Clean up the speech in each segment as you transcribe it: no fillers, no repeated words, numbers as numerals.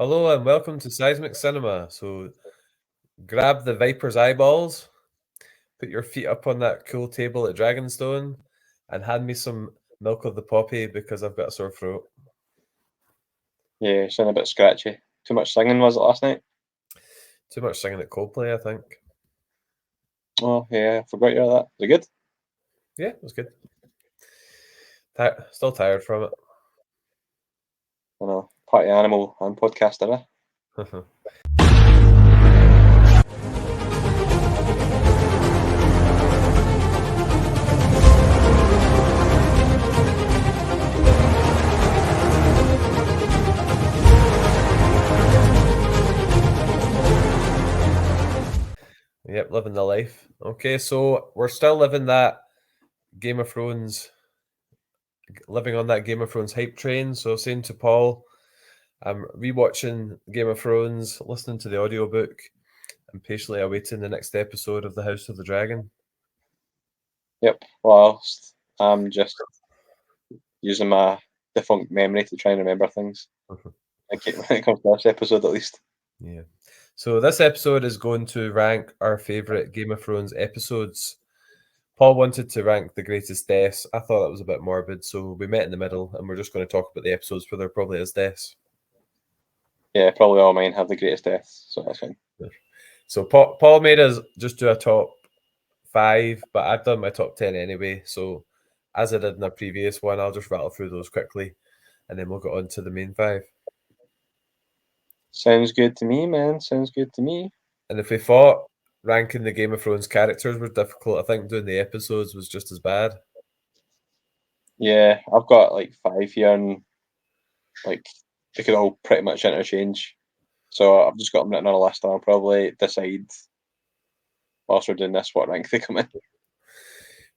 Hello and welcome to Seismic Cinema. So grab the Viper's eyeballs, put your feet up on that cool table at Dragonstone, and hand me some milk of the poppy because I've got a sore throat. Yeah, you sound a bit scratchy. Too much singing was it last night? Too much singing at Coldplay, I think. Oh yeah, I forgot you had that. Was it good? Yeah, it was good. Still tired from I know. Party animal and podcaster, eh? it. Yep, living the life. Okay, so we're still living that Game of Thrones, living on that Game of Thrones hype train. So saying to Paul, I'm rewatching Game of Thrones, listening to the audiobook, and patiently awaiting the next episode of The House of the Dragon. Yep. Well, I'm just using my defunct memory to try and remember things. When it comes to this episode, at least. Yeah. So this episode is going to rank our favorite Game of Thrones episodes. Paul wanted to rank the greatest deaths. I thought that was a bit morbid, so we met in the middle, and we're just going to talk about the episodes where there probably is deaths. Yeah, probably all mine have the greatest deaths, so that's fine. So Paul made us just do a top 5, but I've done my top 10 anyway. So as I did in a previous one, I'll just rattle through those quickly, and then we'll get on to the main 5. Sounds good to me, man. Sounds good to me. And if we thought ranking the Game of Thrones characters was difficult, I think doing the episodes was just as bad. Yeah, I've got like 5 here, and like they could all pretty much interchange. So I've just got them written on a list, and I'll probably decide whilst we're doing this what rank they come in.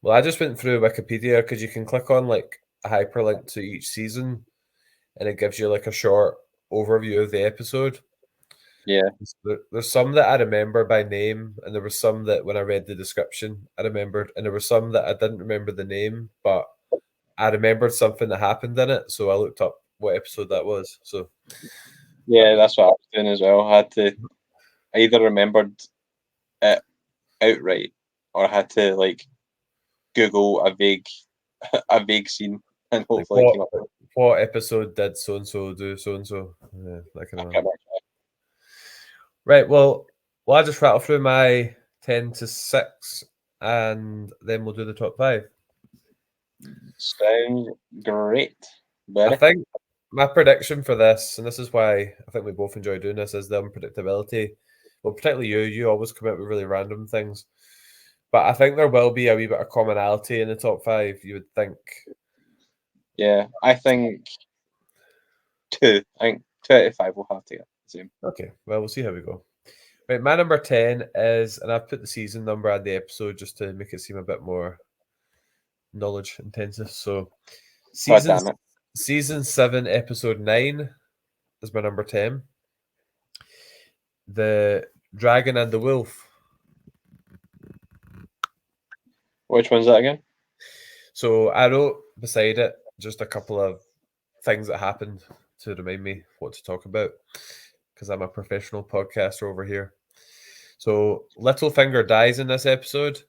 Well, I just went through Wikipedia because you can click on like a hyperlink to each season and it gives you like a short overview of the episode. Yeah. There's some that I remember by name, and there was some that when I read the description I remembered, and there was some that I didn't remember the name, but I remembered something that happened in it, so I looked up what episode that was. So that Yeah, was that's what I was doing as well. I either remembered it outright or I had to like Google a vague a vague scene and like hopefully I came up with what episode did so and so do so and so. Yeah, that kind I of one. can't remember. Right. Well, I'll just rattle through my 10 to 6 and then we'll do the top 5. Sounds great, I buddy. think my prediction for this, and this is why I think we both enjoy doing this, is the unpredictability. Well, particularly you always come out with really random things. But I think there will be a wee bit of commonality in the top 5, you would think. Yeah, I think two. I think 2 out of 5 will have to get the same. Okay, well, we'll see how we go. Right, my number 10 is, and I've put the season number and the episode just to make it seem a bit more knowledge intensive. So, God season damn it. season 7, episode 9 is my number 10. The Dragon and the Wolf. Which one's that again? So I wrote beside it just a couple of things that happened to remind me what to talk about because I'm a professional podcaster over here. So Littlefinger dies in this episode.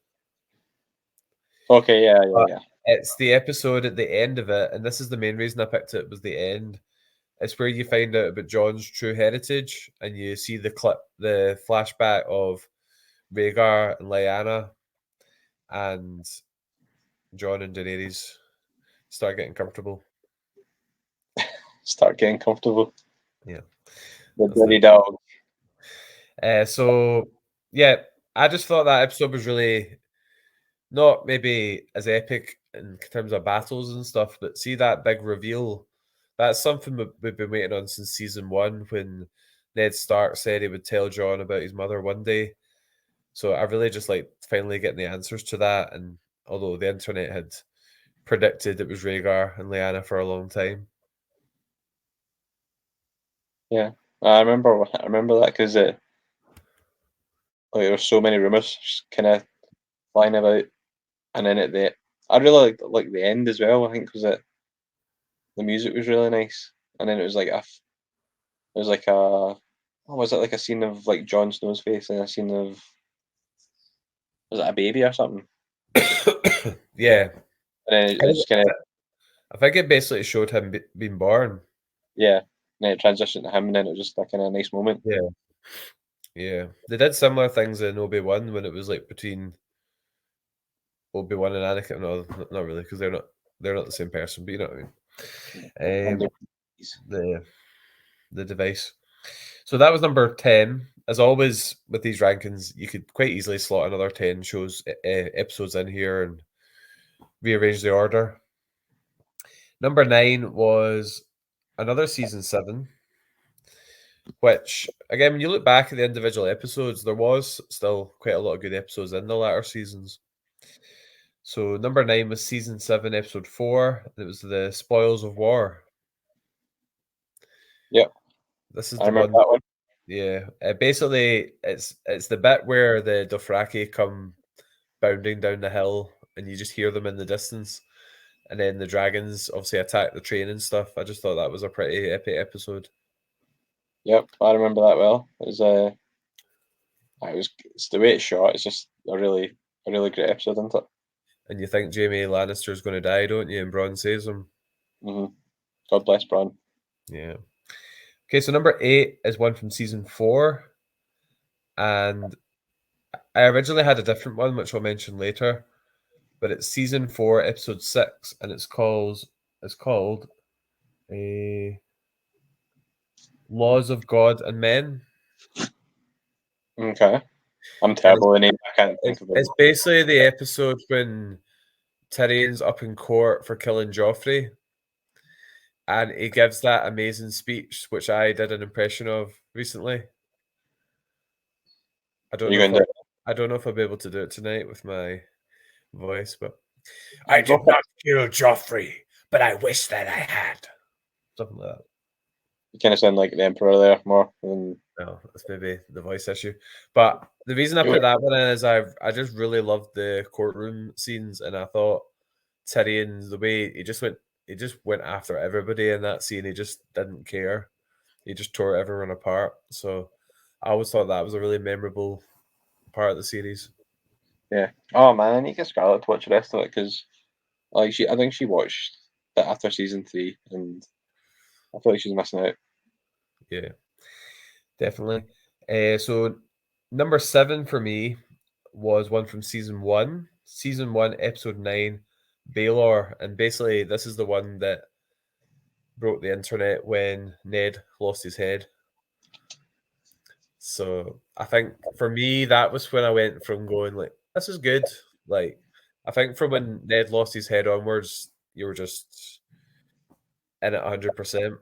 Okay, yeah, yeah, But yeah. it's the episode at the end of it, and this is the main reason I picked it was the end. It's where you find out about John's true heritage, and you see the flashback of Rhaegar and Lyanna, and John and Daenerys start getting comfortable. Start getting comfortable. Yeah, The that's dirty the. dog. So yeah, I just thought that episode was really not maybe as epic in terms of battles and stuff, but see that big reveal. That's something we've been waiting on since season 1 when Ned Stark said he would tell John about his mother one day. So I really just like finally getting the answers to that. And although the internet had predicted it was Rhaegar and Lyanna for a long time. Yeah. I remember that because like there were so many rumors kind of flying about, and then I really like the end as well. I think because the music was really nice, and then it was like It was like a, what was it, like a scene of like Jon Snow's face and a scene of, was it a baby or something? Yeah, And then I it think, just kind of, I think it basically showed him being born. yeah, and then it transitioned to him, and then it was just like kind of a nice moment. Yeah, yeah. They did similar things in Obi-Wan when it was like between Obi-Wan and Anakin. No, not really, because they're not the same person, but you know what I And mean. The the device. So that was number 10. As always with these rankings, you could quite easily slot another 10 shows episodes in here and rearrange the order. Number 9 was another season 7, which again, when you look back at the individual episodes, there was still quite a lot of good episodes in the latter seasons. So number 9 was season 7, episode 4. And it was the Spoils of War. yeah, This is I the remember one. that one. Yeah, basically, it's the bit where the Dothraki come bounding down the hill, and you just hear them in the distance, and then the dragons obviously attack the train and stuff. I just thought that was a pretty epic episode. Yep, I remember that well. It's the way it's shot. It's just a really great episode, isn't it? And you think Jaime Lannister's going to die, don't you? And Bronn saves him. Hmm. God bless Bran. Yeah. Okay, so number 8 is one from season 4, and I originally had a different one, which I'll mention later, but it's season 4, episode 6, and it's called a Laws of God and Men. Okay, I'm And it's, terrible with names. I can't think it's, of them. it's basically the episode when Tyrion's up in court for killing Joffrey, and he gives that amazing speech, which I did an impression of recently. I Are don't you know if going I'll, to? I don't know if I'll be able to do it tonight with my voice, but I Go did for it. not kill Joffrey, but I wish that I had. Something like that. You kind of sound like the Emperor there more than. No, that's maybe the voice issue. But the reason I put that one in is I just really loved the courtroom scenes, and I thought Tyrion, the way he just went after everybody in that scene. He just didn't care. He just tore everyone apart. So I always thought that was a really memorable part of the series. Yeah. Oh man, I need to get Scarlett to watch the rest of it because I think she watched that after season 3, and I feel like she's missing out. Yeah, definitely. So number 7 for me was one from season one, episode 9, Baelor, and basically this is the one that broke the internet when Ned lost his head. So I think for me that was when I went from going like this is good. Like I think from when Ned lost his head onwards, you were just in it 100%.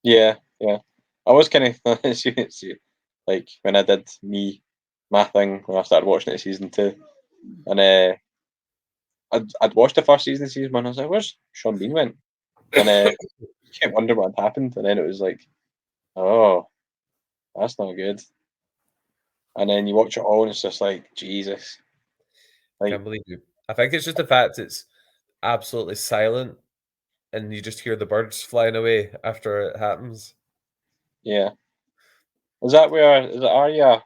Yeah, yeah. I was kind of like when I did my thing when I started watching it season 2, and I'd watched the first season of season 1. I was like, "Where's Sean Bean went?" And kept wondering what had happened, and then it was like, "Oh, that's not good." And then you watch it all, and it's just like, Jesus, like, Can't believe you. I think it's just the fact it's absolutely silent and you just hear the birds flying away after it happens. yeah. Is it Arya?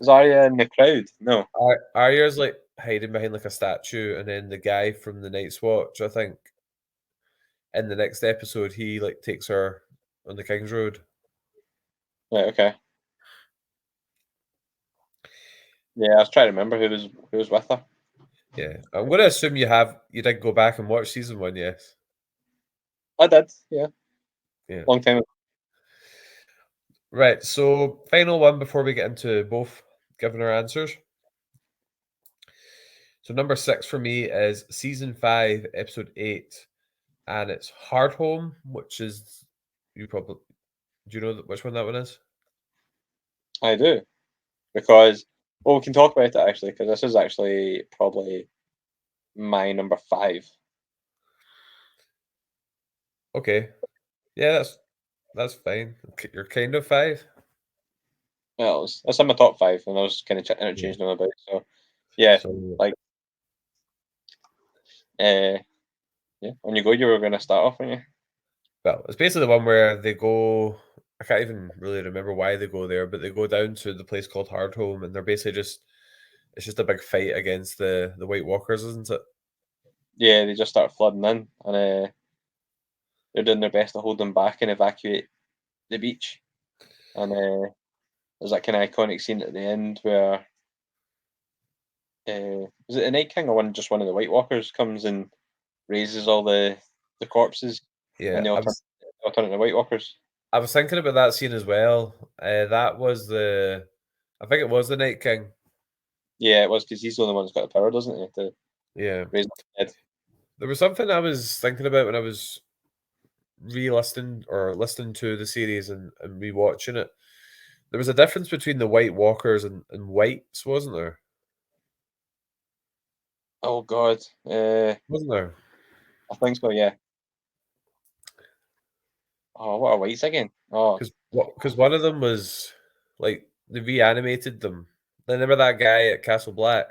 Is Arya in the crowd? No. Arya's like hiding behind like a statue, and then the guy from the Night's Watch, I think, in the next episode, he like takes her on the King's Road. Right, okay. Yeah, I was trying to remember who was with her. Yeah, I'm going to assume you did go back and watch season 1, yes. I did, yeah, Yeah. long time ago. Right. So final one before we get into both giving our answers. So number 6 for me is season 5, episode 8, and it's Hard Home, which is you probably do you know which one that one is? I do because well, we can talk about it actually because this is actually probably my number 5. Okay. Yeah, that's fine. You're kind of 5. Yeah, that's in my top 5, and I was kind of Yeah. interchanging them about. So yeah, So like uh, yeah, when you go, you were going to start off, weren't you? Well, it's basically the one where they go. I can't even really remember why they go there, but they go down to the place called Hardhome, and they're basically just it's just a big fight against the White Walkers, isn't it? Yeah, they just start flooding in, and they're doing their best to hold them back and evacuate the beach. And there's that kind of iconic scene at the end where was it the Night King or one of the White Walkers comes and raises all the corpses, and Yeah, they all turn into White Walkers. I was thinking about that scene as well. That was I think it was the Night King. Yeah, it was because he's the only one who's got the power, doesn't he, to Yeah, raise the dead. there was something I was thinking about when I was re-listening or listening to the series and rewatching it. There was a difference between the White Walkers and Whites, wasn't there? Oh God, Wasn't there? I think so. Yeah. Oh, what are Whites again? Oh, Because one of them was like they reanimated them. Then remember that guy at Castle Black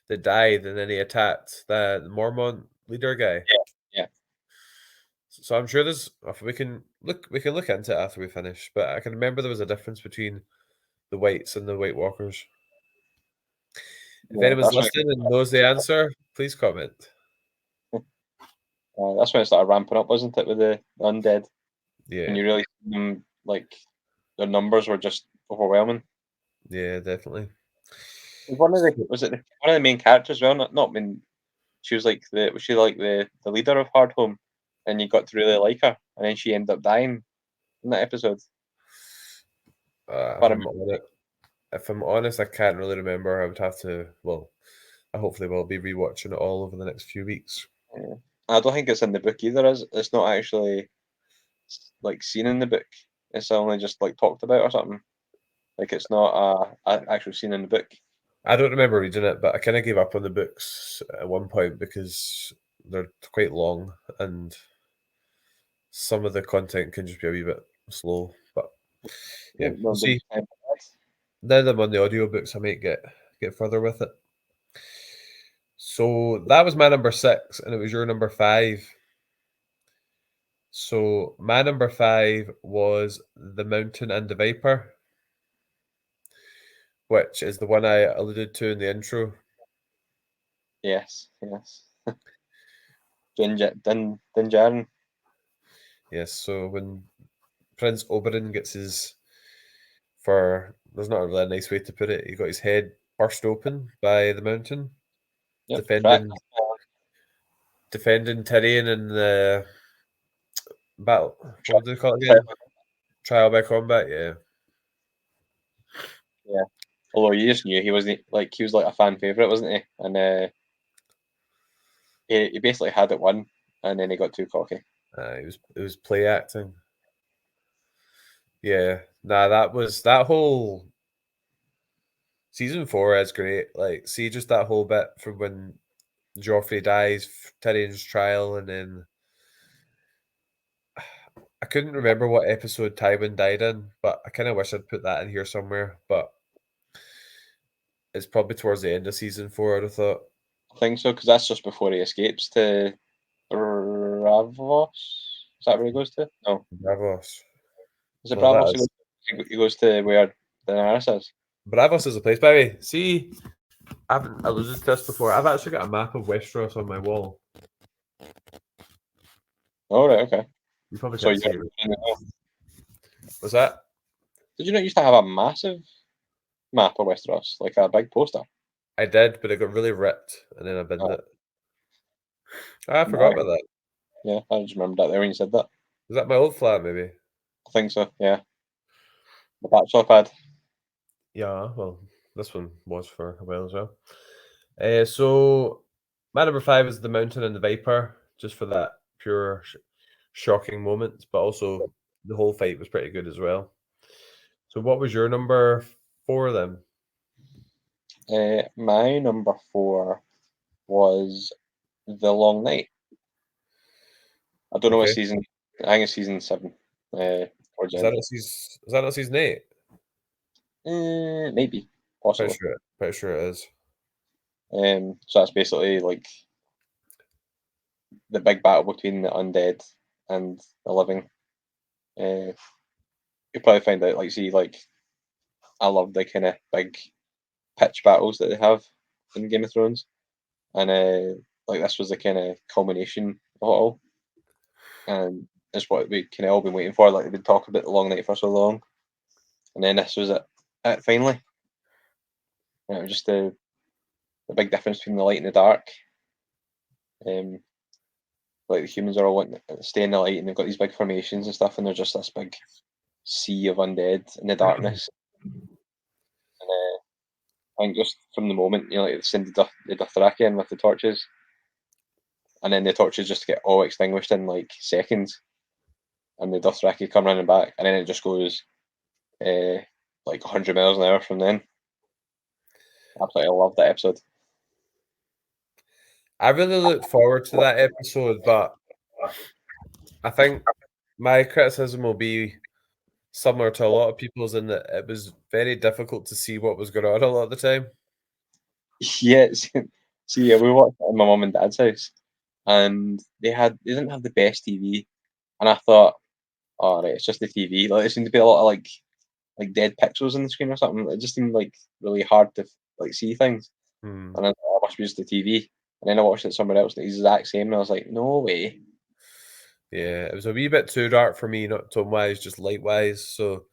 that died, and then he attacked the Mormon leader guy. yeah, yeah, So I'm sure there's if we can look into it after we finish. But I can remember there was a difference between the Whites and the White Walkers. If yeah. anyone's listening and knows the answer, please comment. That's when it started ramping up, wasn't it, with the undead? When Yeah, you really see them, like their numbers were just overwhelming. yeah, definitely. Was it one of the main characters? Well, not when she was like was she like the leader of Hard Home, and you got to really like her, and then she ended up dying in that episode. If But I'm honest, I can't really remember. I would have to. Well, I hopefully will be rewatching it all over the next few weeks. yeah. I don't think it's in the book either. Is it's not actually like seen in the book. It's only just like talked about or something. Like it's not a actual scene in the book. I don't remember reading it, but I kind of gave up on the books at one point because they're quite long and some of the content can just be a wee bit slow. But yeah, No, we'll see. Now that I'm on the audiobooks, I might get further with it. So that was my number six, and it was your number five. So my number five was The Mountain and the Viper, which is the one I alluded to in the intro. Yes, yes. Dinjarin. Yes, so when Prince Oberyn gets his for there's not really a nice way to put it. He got his head burst open by the mountain, Yep, crack. defending Tyrion in the battle. What do they call it again? Trial by combat. Yeah, Yeah. Although you just knew he was like a fan favorite, wasn't he? And he basically had it won, and then he got too cocky. it was play acting. Yeah, nah, that whole season four is great. Like, see just that whole bit from when Joffrey dies, Tyrion's trial, and then I couldn't remember what episode Tywin died in, but I kind of wish I'd put that in here somewhere. But it's probably towards the end of season four, I'd have thought. I think so because that's just before he escapes to Bravos. Is that where he goes to? No, Bravos. is it No, that Bravos? is. He goes to where Daenerys is. Bravos is a place. By the way, see, I haven't alluded to this before. I've actually got a map of Westeros on my wall. Oh right, okay. You probably So can't you see it. Was that? did you not used to have a massive map of Westeros, like a big poster? I did, but it got really ripped, and then I binned Oh, it. I forgot no. about that. Yeah, I just remembered that there when you said that. Was that my old flat, maybe? I think so. Yeah, the bachelor pad. Yeah, well, this one was for a while as well. So my number five is the Mountain and the Viper, just for that pure shocking moment, but also the whole fight was pretty good as well. So what was your number four then? My number four was The Long Night. I don't know what Okay, season. I think it's season seven. Towards the is end. that not season eight? Maybe, possibly. Pretty sure it is. So that's basically like the big battle between the undead and the living. Uh, you'll probably find out, like, see, like, I love the kind of big pitch battles that they have in Game of Thrones, and like this was the kind of culmination of it all, and it's what we kind of all been waiting for. Like, they've been talking about the Long Night for so long, and then this was it finally. And it was just the big difference between the light and the dark. Um, like the humans are all wanting to stay in the light, and they've got these big formations and stuff, and there's just this big sea of undead in the darkness. And I think just from the moment, you know, like they send the Dothraki in with the torches, and then the torches just get all extinguished in like seconds, and the Dothraki come running back, and then it just goes uh, like 100 miles an hour from then. Absolutely love that episode. I really looked forward to that episode, but I think my criticism will be similar to a lot of people's in that it was very difficult to see what was going on a lot of the time. Yeah, see, yeah, we watched it at my mum and dad's house, and they didn't have the best TV, and I thought, oh right, it's just the TV. Like there seemed to be a lot of like dead pixels on the screen or something. It just seemed like really hard to like see things, Hmm. and I thought, it must be just the TV. And then I watched it somewhere else, and it's the exact same, and I was like, no way. Yeah, it was a wee bit too dark for me, not tone wise, just light wise. So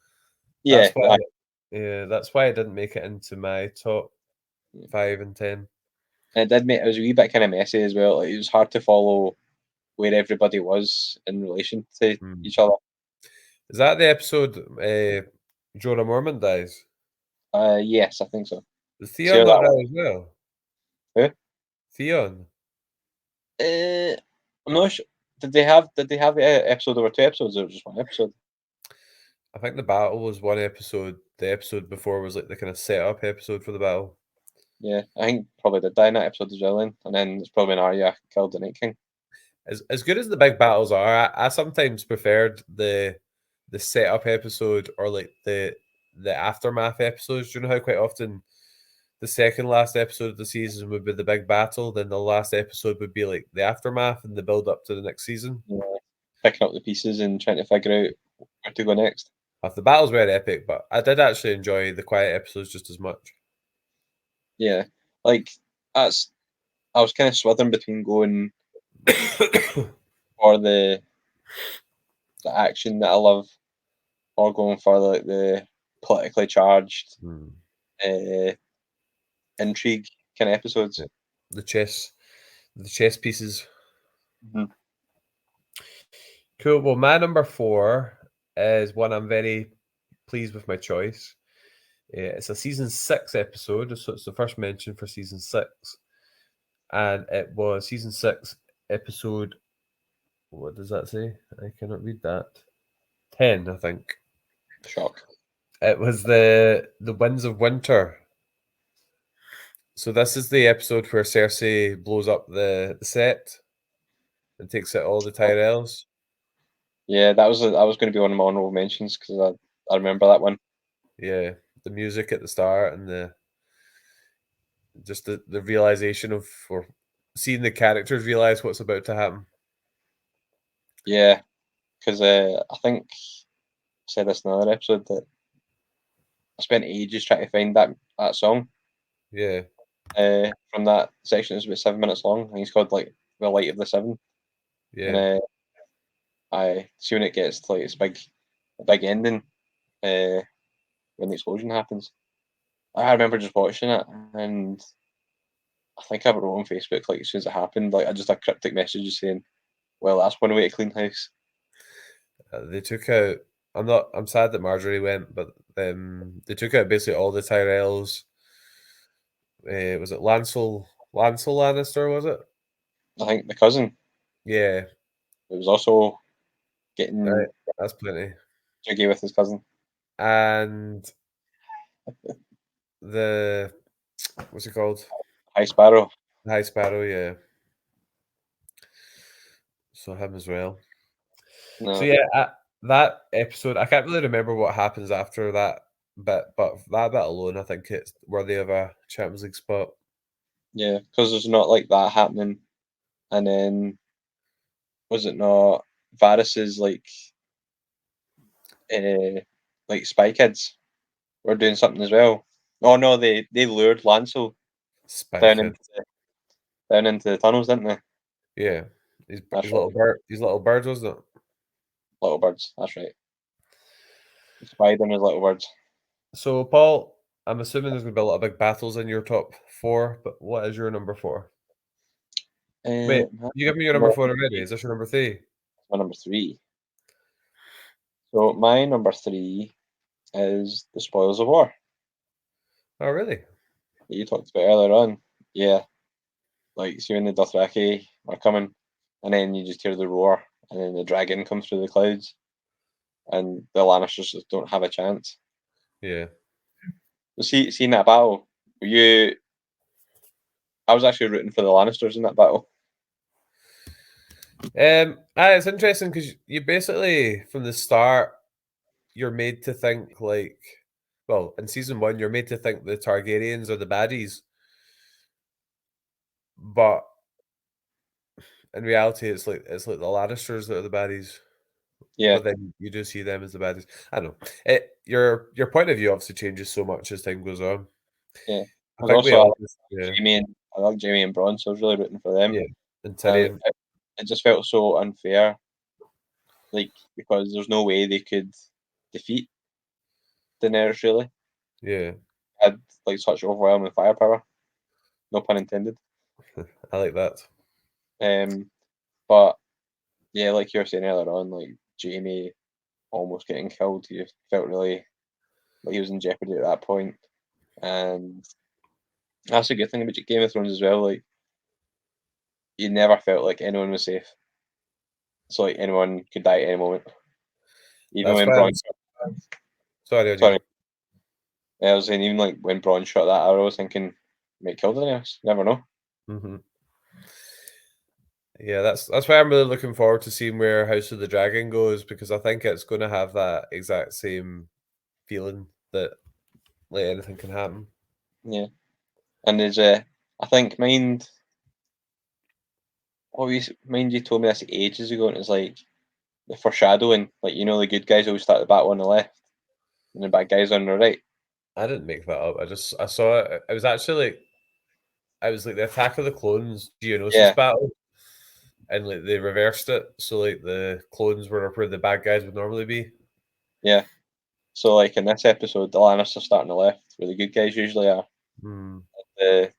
that's Yeah, why, yeah, that's why I didn't make it into my top 5 and 10. it did make it was a wee bit kind of messy as well. Like, it was hard to follow where everybody was in relation to Hmm. each other. Is that the episode Jorah Mormont dies? Yes, I think so. Does See Theon how not that die one? as well? Who? Theon. Uh, I'm not sure. Did they have an episode over two episodes or just one episode? I think the battle was one episode. The episode before was like the kind of setup episode for the battle. Yeah, I think probably did die in that episode as well. Then, and then it's probably an Arya killed the Night King. As good as the big battles are, I sometimes preferred the setup episode or like the aftermath episodes. Do you know how quite often the second last episode of the season would be the big battle, then the last episode would be like the aftermath and the build up to the next season. Yeah, picking up the pieces and trying to figure out where to go next. The battles were epic, but I did actually enjoy the quiet episodes just as much. Yeah, like that's I was kind of swithering between going for the action that I love, or going for like the politically charged Hmm. uh, intrigue kind of Yeah. episodes. The chess pieces. Mhm. Cool. Well, my number 4 is one I'm very pleased with my choice. It's a season 6 episode, so it's the first mention for season 6, and it was season 6 episode. What does that say? I cannot read that. 10, I think. Shock. It was the Winds of Winter. So this is the episode where Cersei blows up the set and takes out all the Tyrells. Yeah, that was going to be one of my honorable mentions because I remember that one. Yeah, the music at the start and the realization of or seeing the characters realize what's about to happen. Yeah, because I think I said this in another episode that I spent ages trying to find that song Yeah, from that section. It's about 7 minutes long. I think it's called like "The Light of the Seven," and yeah. I see when it gets to like a big ending uh, when the explosion happens. I remember just watching it, and I think I wrote on Facebook like as soon as it happened, like I just a cryptic message just saying, "Well, that's one way to clean house." They took out. I'm not. I'm sad that Marjorie went, but they took out basically all the Tyrells. Was it Lancel Lannister? Was it? I think the cousin Yeah, it was also right. getting That's plenty. jiggy with his cousin. And the what's it called? High Sparrow. High Sparrow. Yeah. So him as well. So No, yeah, that episode, I can't really remember what happens after that bit, but that bit alone, I think it's worthy of a Champions League spot. yeah, because there's not like that happening, and then was it not? Varys's like spy kids were doing something as well. Oh no, they lured Lancel Spy down Kid. into down into the tunnels, didn't they? Yeah. That's right. His little birds, wasn't it? Little birds. That's right. Spied on his little birds. So, Paul, I'm assuming there's gonna be a lot of big battles in your top four, but what is your number four? Wait, My you give me your number number four already. three. Is this your number three? My number three. So my number three is the spoils of war Oh, really? that you talked about earlier on. Yeah, like see when the Dothraki are coming, and then you just hear the roar, and then the dragon comes through the clouds, and the Lannisters just don't have a chance. Yeah. So seeing that battle, were you? I was actually rooting for the Lannisters in that battle. It's interesting because you basically from the start you're made to think like, well, in season one you're made to think the Targaryens are the baddies, but in reality it's like the Lannisters that are the baddies. Yeah, But then you do see them as the baddies. I don't know. Your point of view obviously changes so much as time goes on. yeah. I I was think we also all just yeah I like Jamie and Bronn, so I was really rooting for them. yeah and And Tyrion it just felt so unfair, like because there's no way they could defeat Daenerys really. yeah Had like such overwhelming firepower, no pun intended. I like that. But yeah, like you were saying earlier on, like Jamie almost getting killed, you felt really like he was in jeopardy at that point. And that's a good thing about Game of Thrones as well. Like you never felt like anyone was safe. So like anyone could die at any moment. Even That's when why Bronn, sorry on sorry, you. I was saying even like when Bronn shot that arrow, I was thinking, might kill Daenerys. Never know. Hmm. Yeah, that's why I'm really looking forward to seeing where House of the Dragon goes because I think it's going to have that exact same feeling that like anything can happen. Yeah, and there's I think mind you told me this ages ago, and it's like the foreshadowing, like the good guys always start the battle on the left, and the bad guys on the right. I didn't make that up. I saw it. It was actually like I was like the Attack of the Clones Geonosis Yeah, battle, and like they reversed it, so like the clones were where the bad guys would normally be. yeah. So like in this episode, the Lannisters start on the left, where the good guys usually are. Hmm. The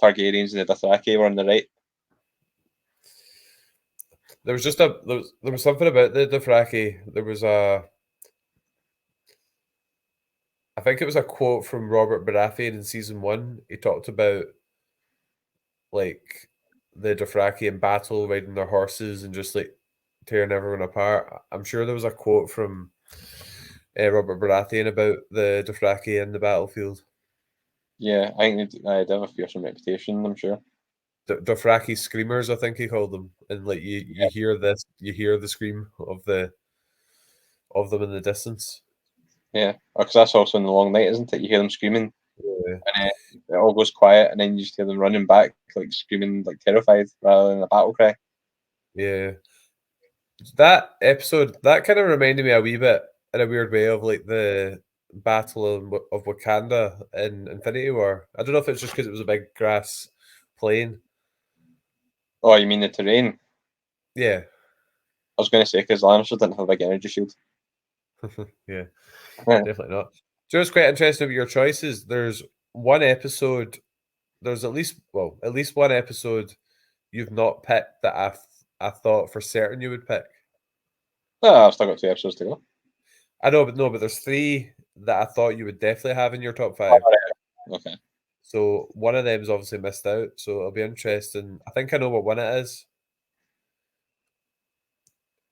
Targaryens and the Dothraki were on the right. There was just there was something about the Dothraki. There was a I think it was a quote from Robert Baratheon in season one. He talked about like the Dothraki in battle, riding their horses and just like tearing everyone apart. I'm sure there was a quote from Robert Baratheon about the Dothraki in the battlefield. Yeah, I think they'd have a fearsome reputation. I'm sure. Dothraki screamers, I think he called them, and like you Yeah, hear this, you hear the scream of them in the distance. yeah. Because that's also in the Long Night, isn't it? You hear them screaming, Yeah, and then it all goes quiet, and then you just hear them running back, like screaming, like terrified, rather than a battle cry. yeah. That episode that kind of reminded me a wee bit in a weird way of like the Battle of Wakanda in Infinity War. I don't know if it's just because it was a big grass plain. Oh, you mean the terrain? Yeah, I was going to say because Lannisters didn't have a big energy shield. yeah, definitely not. Just quite interesting with your choices. There's one episode. There's at least one episode you've not picked that I thought for certain you would pick. Oh, I've still got 2 episodes to go. I know, but no, but there's three that I thought you would definitely have in your top five. Alright, okay. So one of them's obviously missed out. So it'll be interesting. I think I know what one it is.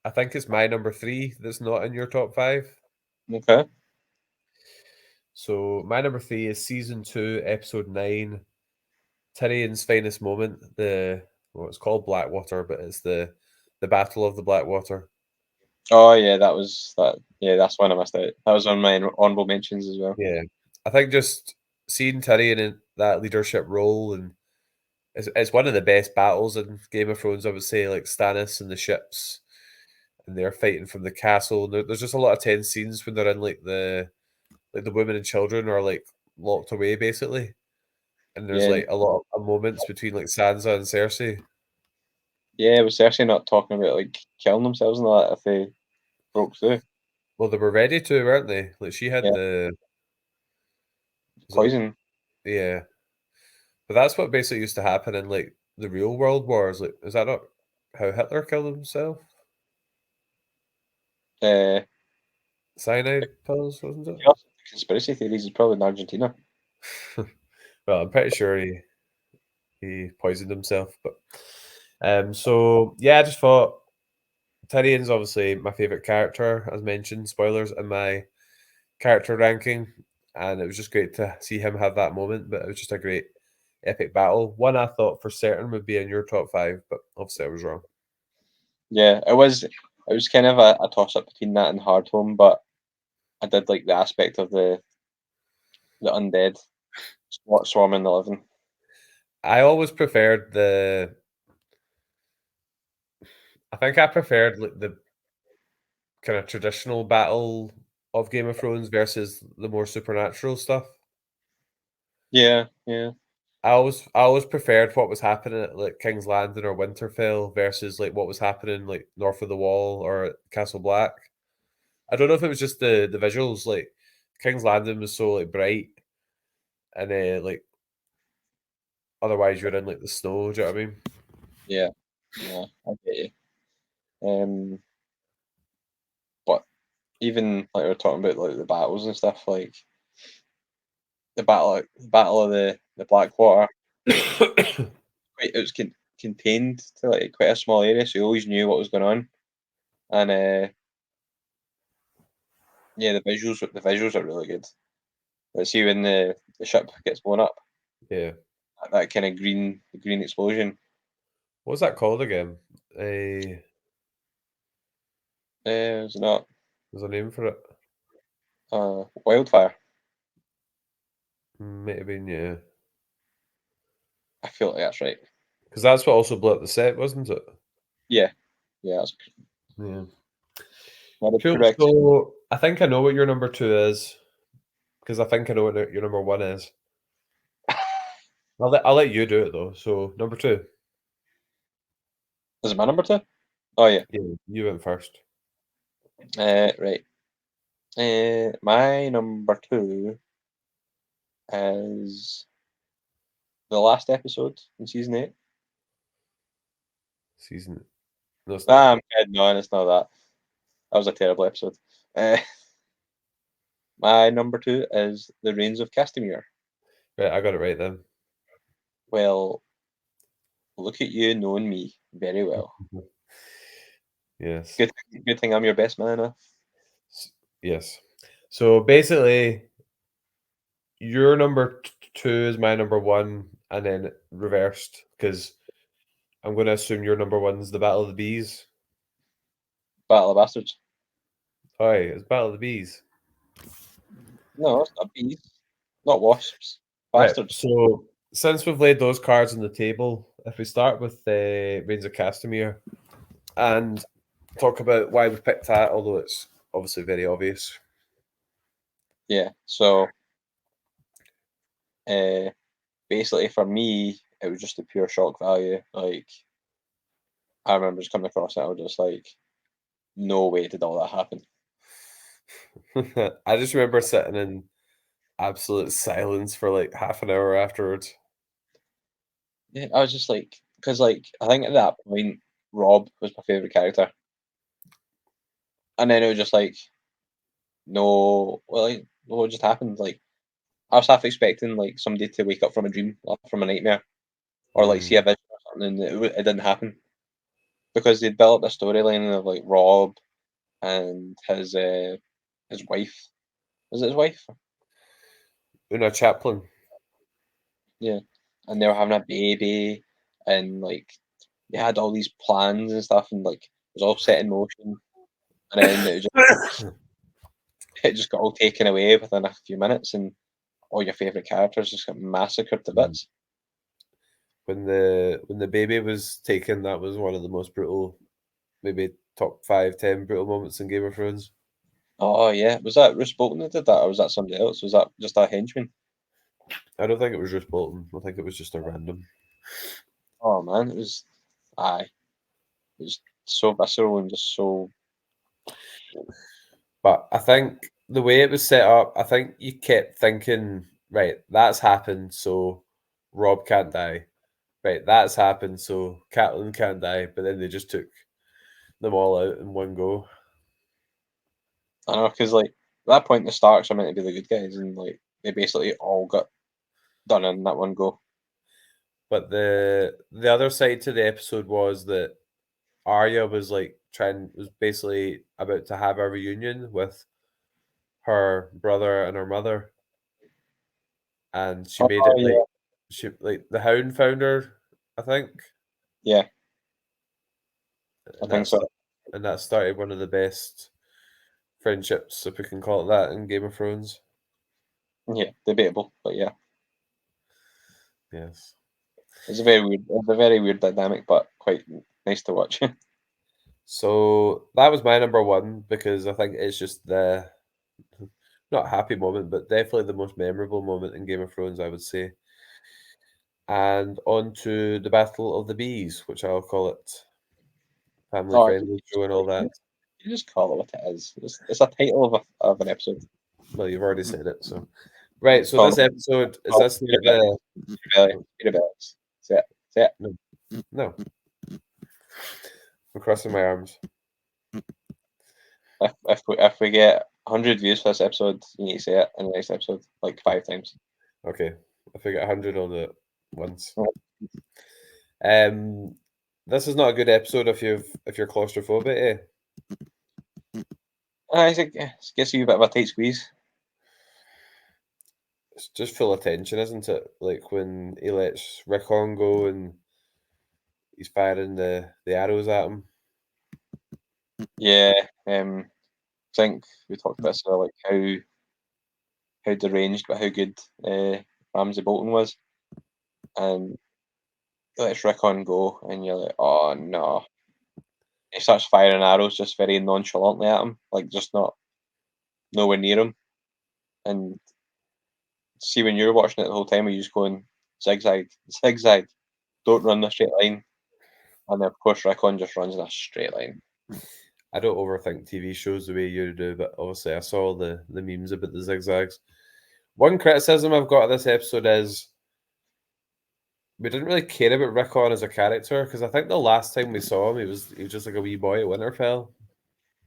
I think it's my number three that's not in your top five. Okay. So my number three is season two, episode 9, Tyrion's finest moment. It's called Blackwater, but it's the Battle of the Blackwater. Oh yeah, that was that. Yeah, that's one I missed out. That was on my honorable mentions as well. Yeah, I think just seeing Tyrion in that leadership role and it's one of the best battles in Game of Thrones. I would say, like Stannis and the ships and they're fighting from the castle. And there's just a lot of tense scenes when they're in like the women and children are like locked away basically, and there's Yeah, like a lot of moments between like Sansa and Cersei. yeah. Was Cersei not talking about like killing themselves and all that if they broke through? Well, they were ready to, weren't they? Like she had Yeah, the was it poison. yeah, but that's what basically used to happen in like the real world wars. Like, is that not how Hitler killed himself? Uh, Cyanide pills, wasn't if it? you ask the conspiracy theories, is probably in Argentina. Well, I'm pretty sure he poisoned himself. But so yeah, I just thought Tyrion's obviously my favorite character, as mentioned. Spoilers in my character ranking, and it was just great to see him have that moment. But it was just a great epic battle. One I thought for certain would be in your top five, but obviously I was wrong. Yeah, it was. It was kind of a toss up between that and Hardhome, but I did like the aspect of the undead swarming the living. I always preferred I think I preferred like the kind of traditional battle of Game of Thrones versus the more supernatural stuff. Yeah, yeah, I always preferred what was happening at like King's Landing or Winterfell versus like what was happening like north of the Wall or at Castle Black. I don't know if it was just the visuals. Like King's Landing was so like bright, and like otherwise you're in like the snow. Do you know what I mean? yeah, yeah. I get you. But even like we are talking about like the battles and stuff, like the battle of the Blackwater, it was contained to like quite a small area, so you always knew what was going on. And yeah, the visuals are really good. Let's see when the ship gets blown up, Yeah. that kind of green explosion. What was that called again? A It's not There's a name for it. wildfire. Might have been, yeah. I feel like that's right. Because that's what also blew up the set, wasn't it? Yeah, yeah, that's Yeah. not Cool. correct. So I think I know what your number two is because I think I know what your number one is. I'll let you do it though. So number two. Is it my number two? Oh yeah. Yeah, you went first. Right. My number two is the last episode in season 8. Season. No, it's not. Ah, I'm kidding. No, it's not that. That was a terrible episode. Uh, my number two is the Reigns of Castamere. Right, I got it right then. Well, look at you knowing me very well. Yes. Good thing I'm your best man. Yes. So basically, your number two is my number one, and then reversed because I'm going to assume your number one is the Battle of the Bees. Battle of Bastards. Hi, it's Battle of the Bees. No, it's not bees. Not wasps. Right. Bastards. So since we've laid those cards on the table, if we start with the Reigns of Castamere and talk about why we picked that, although it's obviously very obvious. Yeah. So, uh, basically, for me, it was just the pure shock value. Like, I remember just coming across it. I was just like, no way did all that happen. I just remember sitting in absolute silence for like half an hour afterwards. Yeah, I was just like, because like I think at that point, Rob was my favorite character, and then it was just like, no, well, like, what just happened? Like, I was half expecting like somebody to wake up from a dream, or from a nightmare, or like see Mm. a vision or something, and it didn't happen because they built a storyline of like Rob and his wife. Was it his wife? Una Chaplin. Yeah, and they were having a baby, and like they had all these plans and stuff, and like it was all set in motion, and then it just got all taken away within a few minutes, and all your favorite characters just got massacred to Mm. bits. When the baby was taken, that was one of the most brutal maybe top 5, 10 brutal moments in Game of Thrones. Oh yeah, was that Roose Bolton that did that, or was that somebody else? Was that just a henchman? I don't think it was Ruth Bolton. I think it was just a random. Oh man, it was. Aye, it was so visceral and just so. But I think the way it was set up, I think you kept thinking, right, that's happened, so Rob can't die. Right, that's happened, so Catelyn can't die. But then they just took them all out in one go. I know, because like at that point the Starks are meant to be the good guys, and like they basically all got done in that one go. But the other side to the episode was that Arya was like was basically about to have a reunion with her brother and her mother, and she made Oh it yeah, the Hound found her, I think, yeah, I and think so. that started one of the best friendships, if we can call it that, in Game of Thrones. Yeah, debatable, but yeah, Yes. it's a very weird dynamic, but quite nice to watch. So that was my number one because I think it's just the not happy moment, but definitely the most memorable moment in Game of Thrones, I would say. And on to the Battle of the Bees, which I'll call it. Family Oh, friendly show and all that. you just call it what it is. It's a title of an episode. Well, you've already said it, so right. So Call this episode is call this it like the Peter Bells. That's it. That's it. no, no. I'm crossing my arms. If we get 100 views for this episode, you need to say it in the next episode like 5 times. Okay, if I get 100, I'll do it once. Um, this is not a good episode if you're claustrophobic. I think it gets you a bit of a tight squeeze. It's just full of tension, isn't it? Like when he lets Rickon go and he's firing the arrows at him. Yeah, I think we talked about this, like how deranged but how good Ramsay Bolton was, and he lets Rickon go, and you're like, oh no. He starts firing arrows just very nonchalantly at him, like just not nowhere near him. And see when you're watching it the whole time, are you just going zigzag, zigzag, don't run the straight line. And of course, Rickon just runs in a straight line. I don't overthink TV shows the way you do, but obviously I saw the memes about the zigzags. One criticism I've got of this episode is we didn't really care about Rickon as a character because I think the last time we saw him, he was just like a wee boy at Winterfell.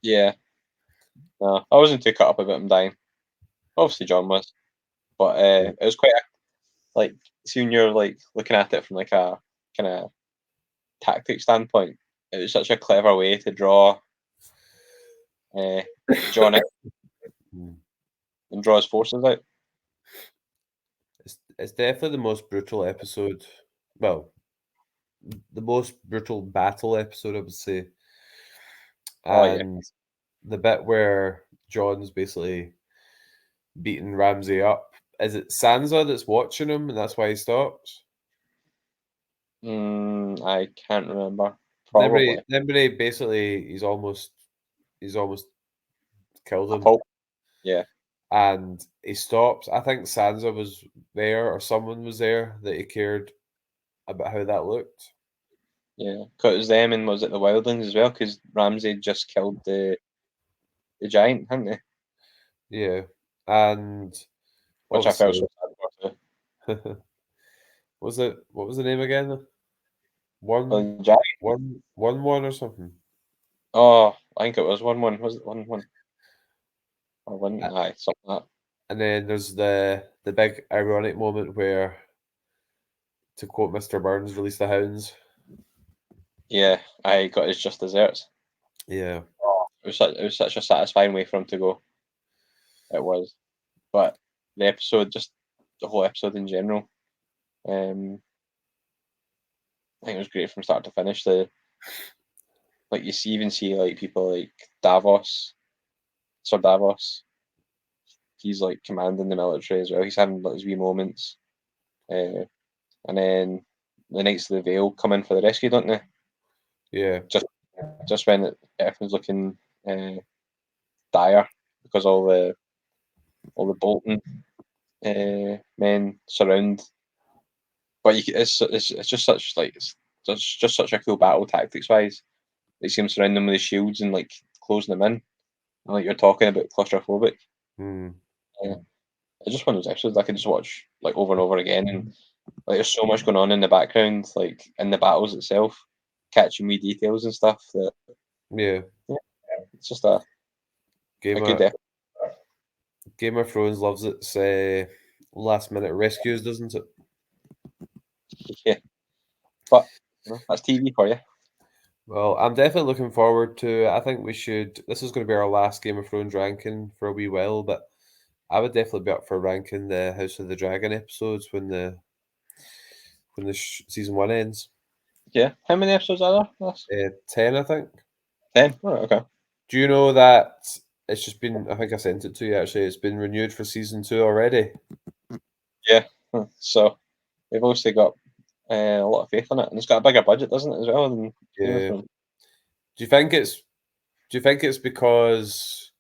Yeah, no, I wasn't too cut up about him dying. Obviously, John was, but Yeah. it was quite like see when you're like looking at it from like a kind of tactic standpoint. It was such a clever way to draw uh, John out Mm. and draw his forces out. It's definitely the most brutal episode. Well, the most brutal battle episode, I would say. Oh yeah. And the bit where John's basically beating Ramsay up. Is it Sansa that's watching him and that's why he stops? I can't remember. Remember, Probably. basically he's almost killed A him pulp. Yeah, and he stops. I think Sansa was there or someone was there that he cared about how that looked. yeah. Cause it was them and was it the Wildlings as well? Because Ramsay just killed the giant, hadn't they? Yeah. And Which I felt obviously so sad for too. what was the name again? Well, One the giant. one or something. Oh, I think it was 1-1. Was it 1-1 or one? Aye, something like that. And then there's the big ironic moment where, to quote Mr. Burns, release the hounds. Yeah, I got his just desserts. Yeah. Oh, it was such a satisfying way for him to go. It was, but the episode, just the whole episode in general, um, I think it was great from start to finish. The like you see even see like people like Davos, Sir Davos. He's like commanding the military as well. He's having like his wee moments, and then the Knights of the Vale come in for the rescue, don't they? Yeah. Just just when everything's looking dire because all the Bolton men surround. But it's just such like just such a cool battle tactics wise. They seem surrounding them with the shields and like closing them in. And, like you're talking about claustrophobic. Hmm. Yeah. It's just one of those episodes I could just watch like over and over again, and like there's so much going on in the background, like in the battles itself, catching wee details and stuff. That Yeah. yeah, it's just a Game good of episode. Game of Thrones loves its last minute rescues, doesn't it? Yeah, but that's TV for you. Well, I'm definitely looking forward to it. I think we should. This is going to be our last Game of Thrones ranking for a wee while, but I would definitely be up for ranking the House of the Dragon episodes when season one ends. Yeah, how many episodes are there? That's 10, I think. 10. Oh, okay. Do you know that it's just been? I think I sent it to you actually. It's been renewed for season two already. Yeah, so they've obviously got a lot of faith in it, and it's got a bigger budget, doesn't it, as well than Game of Yeah. Thrones? Do you think it's? Do you think it's because?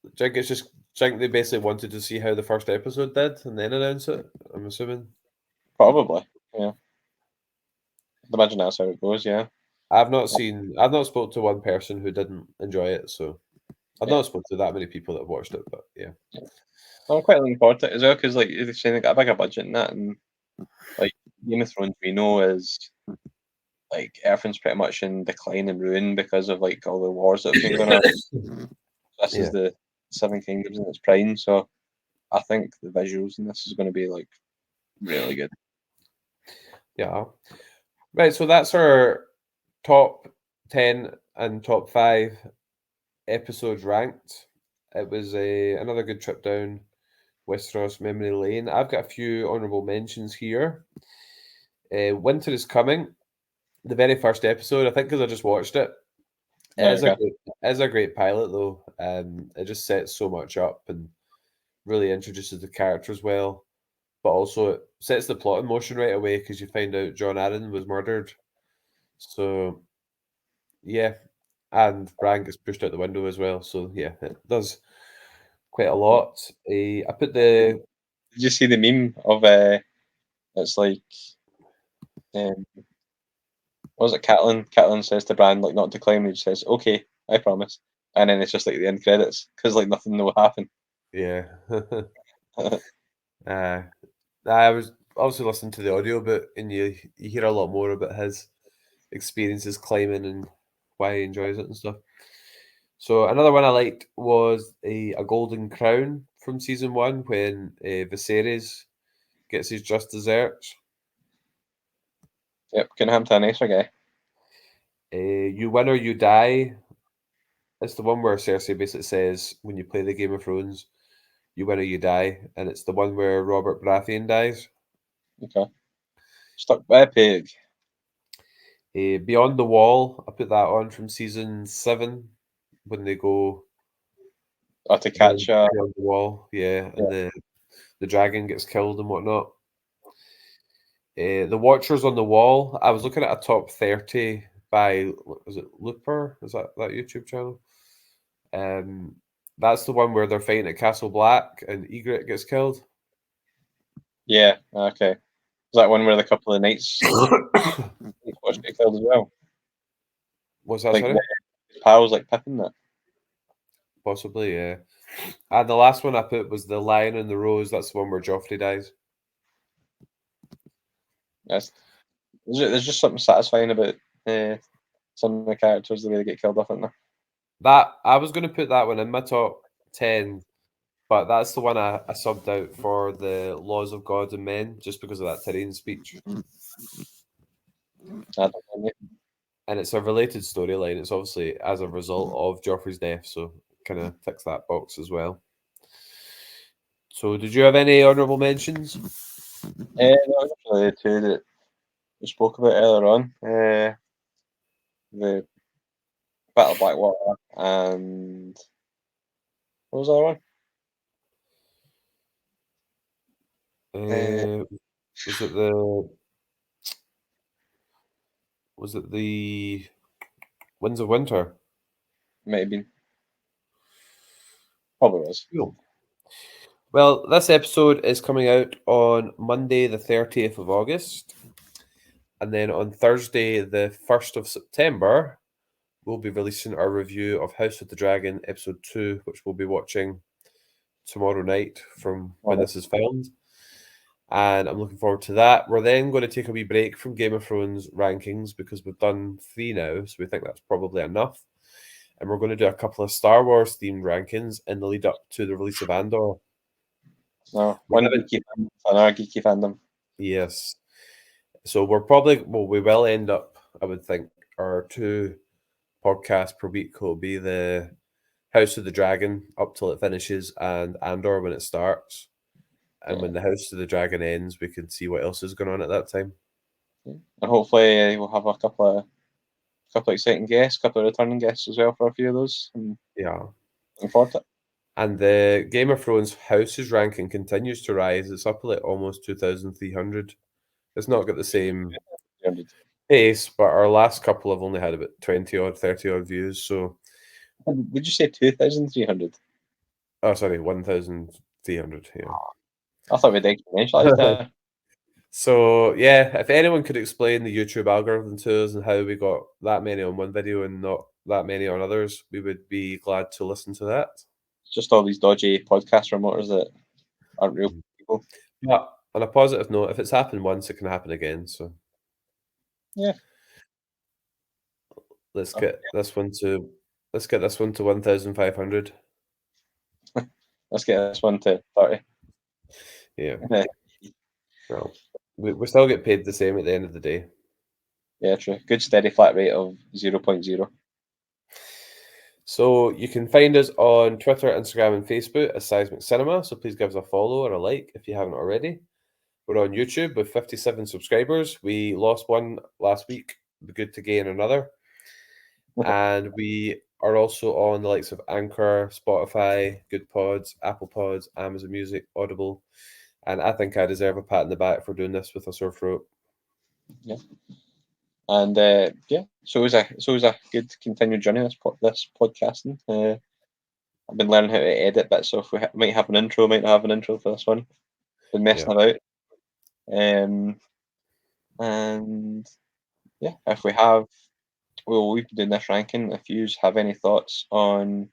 Do you think it's just? Do you think they basically wanted to see how the first episode did and then announce it? I'm assuming. Probably. Yeah, I'd imagine that's how it goes. Yeah, I've not spoke to one person who didn't enjoy it, so I've yeah. not spoke to that many people that have watched it, but yeah. I'm quite looking forward to it as well because, like, they're saying they got a bigger budget in that, and like Game of Thrones, we know is like everything's pretty much in decline and ruin because of like all the wars that have been going on. This is Yeah. the Seven Kingdoms in its prime, so I think the visuals in this is going to be like really good. Yeah. Right, so that's our top 10 and top 5 episodes ranked. It was another good trip down Westeros memory lane. I've got a few honourable mentions here. Winter is Coming, the very first episode, I think because I just watched it. Right, okay. It is a great pilot though. It just sets so much up and really introduces the characters well, but also it sets the plot in motion right away because you find out John Arryn was murdered. So yeah, and Bran gets pushed out the window as well. So yeah, it does quite a lot. I put Did the you see the meme of it's like um, what was it? Catelyn says to Bran like not to climb, and he says, "Okay, I promise." And then it's just like the end credits because like nothing will happen. yeah. uh, I was obviously listening to the audio, but and you hear a lot more about his experiences climbing and why he enjoys it and stuff. So another one I liked was a golden crown from season one when Viserys gets his just desserts. Yep, can have to a nicer guy. You win or you die. It's the one where Cersei basically says when you play the Game of Thrones, you win or you die, and it's the one where Robert Baratheon dies. Okay, stuck by a pig. Beyond the Wall, I put that on from season 7 when they go Or to catch a beyond the wall, yeah, yeah, and the dragon gets killed and whatnot. The Watchers on the Wall. I was looking at a top 30 by is it Looper? Is that YouTube channel? Um, that's the one where they're fighting at Castle Black and Egret gets killed. yeah. Okay, is that one where the couple of knights watch get killed as well? Was that Like sorry? his pals like Pippin that. Possibly, yeah. And the last one I put was the Lion and the Rose. That's the one where Joffrey dies. That's there's just something satisfying about uh, some of the characters the way they get killed off, isn't there? That I was going to put that one in my top 10, but that's the one I subbed out for the Laws of God and Men just because of that Tyrion speech. I don't know. And it's a related storyline. It's obviously as a result of Joffrey's death, so kind of ticks that box as well. So, did you have any honourable mentions? No, just really the two that we spoke about earlier on. The Battle of Blackwater and what was the other one? Uh, Uh, was it the? Was it the? Winds of Winter. Might have been. Probably was. Cool. Well, this episode is coming out on Monday, the 30th of August. And then on Thursday, the 1st of September, we'll be releasing our review of House of the Dragon Episode 2, which we'll be watching tomorrow night from when this is filmed. And I'm looking forward to that. We're then going to take a wee break from Game of Thrones rankings because we've done 3 now, so we think that's probably enough. And we're going to do a couple of Star Wars themed rankings in the lead up to the release of Andor. No, one geeky fandom, another geeky fandom. Yes. So we will end up, I would think, our 2 podcasts per week will be the House of the Dragon up till it finishes and Andor when it starts. And when the House of the Dragon ends, we can see what else is going on at that time. And hopefully we'll have a couple of exciting guests, a couple of returning guests as well for a few of those. And yeah. Looking forward to it. And the Game of Thrones Houses ranking continues to rise. It's up like almost 2,300. It's not got the same pace, but our last couple have only had about 20 odd, 30 odd views. So, would you say 2,300? Oh, sorry, 1,300. Yeah. I thought we'd exponentialized that. So, yeah, if anyone could explain the YouTube algorithm to us and how we got that many on one video and not that many on others, we would be glad to listen to that. It's just all these dodgy podcast promoters that aren't real people. But on a positive note, if it's happened once, it can happen again. So, yeah, let's get this one to 1,500. Let's get this one to 30. Yeah. Well, we still get paid the same at the end of the day. Yeah, true. Good steady flat rate of 0.0. So you can find us on Twitter, Instagram, and Facebook as Seismic Cinema. So please give us a follow or a like if you haven't already. We're on YouTube with 57 subscribers. We lost one last week. It'd be good to gain another. And we are also on the likes of Anchor, Spotify, Good Pods, Apple Pods, Amazon Music, Audible. And I think I deserve a pat in the back for doing this with a sore throat. Yeah. And so it was a good continued journey, this podcasting. I've been learning how to edit bits, so if we might have an intro, might not have an intro for this one. Been messing about. And yeah, if we have, we've been doing this ranking. If you have any thoughts on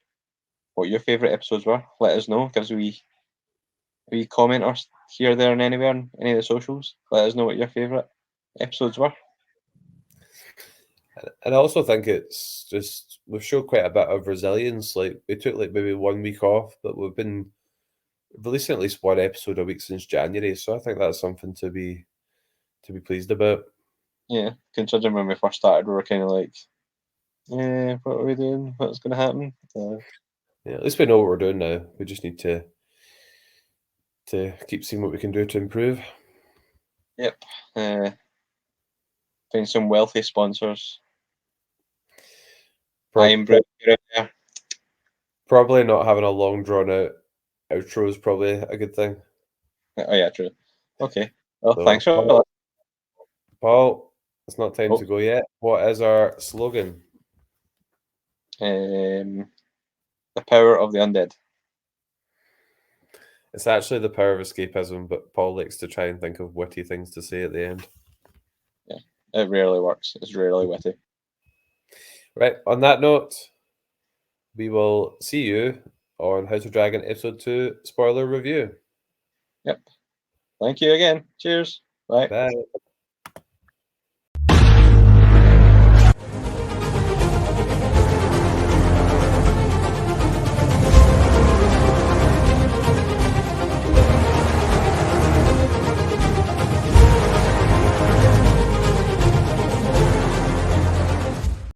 what your favourite episodes were, let us know. Give us a wee comment or here, there, and anywhere on any of the socials. Let us know what your favourite episodes were. And I also think it's just we've showed quite a bit of resilience. Like we took like maybe 1 week off, but we've been releasing at least one episode a week since January. So I think that's something to be pleased about. Yeah, considering when we first started, we were kind of like, yeah, what are we doing? What's going to happen? Yeah, at least we know what we're doing now. We just need to keep seeing what we can do to improve. Yep. Find some wealthy sponsors. Probably not having a long drawn out outro is probably a good thing. Oh yeah, true. Okay. Well, so, thanks for that. Paul, it's not time to go yet. What is our slogan? The power of the undead. It's actually the power of escapism, but Paul likes to try and think of witty things to say at the end. Yeah, it rarely works. It's rarely witty. Right, on that note, we will see you on House of Dragon Episode 2 spoiler review. Yep. Thank you again. Cheers. Bye. Bye.